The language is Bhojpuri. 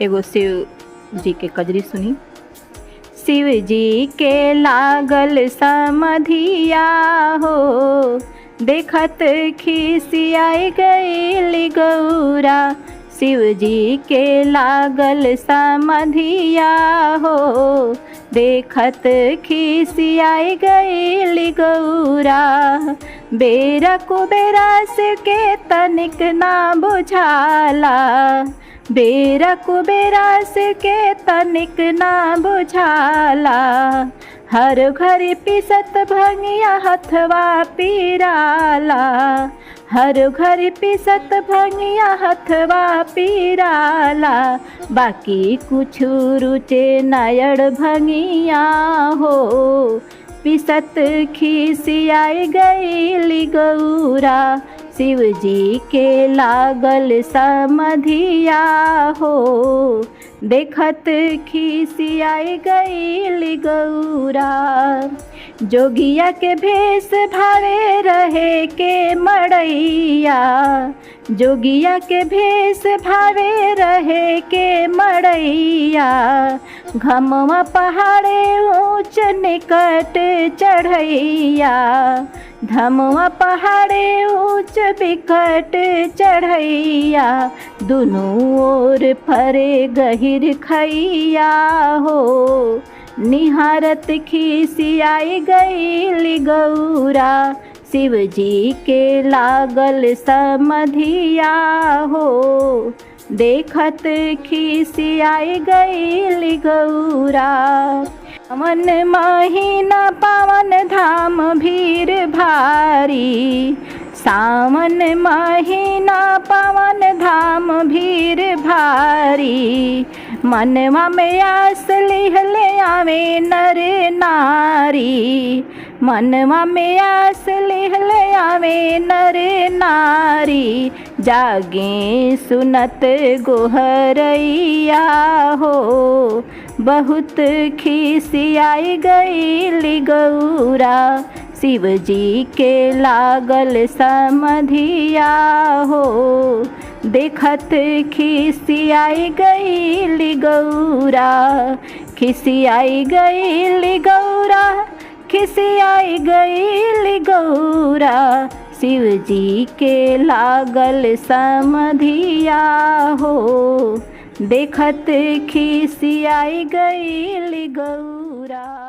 एगो शिव जी के कजरी सुनी। शिव जी के लागल समधिया हो, देखत खिसियाई गईल गौरा। शिव जी के लागल समधिया हो, देखत खिसियाई गईल गौरा। बेरा कुबेरा शिव के तनिक ना बुझाला, बेरा कुबेरा शिव के तनिक ना बुझाला। हर घर पिसत भंगिया हथवा पीराला, हर घर पिसत भंगिया हथवा पीराला। बाकी कुछ रुचे नायड़ भंगिया हो, पिसत खिसियाई गईल गौरा। शिव जी के लागल समधिया हो, देखत खिसियाई गईल गौरा। जोगिया के भेष भावे रहे के मड़ैया, जोगिया के भेष भावे रहे के मड़ैया। घमवा पहाड़े ऊंच निकट चढ़ैया, धमवा पहाड़े ऊंच बिकट चढ़ैया। दुनों ओर फरे गहिर खैया हो, निहारत खिसियाई गईल गौरा। शिव जी के लागल समधिया हो, देखत खिसियाई गईल गौरा। सावन महीना पावन धाम भीड़ भारी, सावन महीना पावन धाम भीड़ भारी। मनवा में आस लिहले आवे नर नारी, मनवा में आस लिहले आवे नर नारी। जागे सुनत गोहरैया हो, बहुत खिसियाई गईल गौरा। शिव जी के लागल समधिया हो, देखत खिसियाई गईल गौरा। खिसियाई गईल गौरा, खिसियाई गईल गौरा। शिव जी के लागल समधिया हो, देखत खिसियाई गईल गौरा।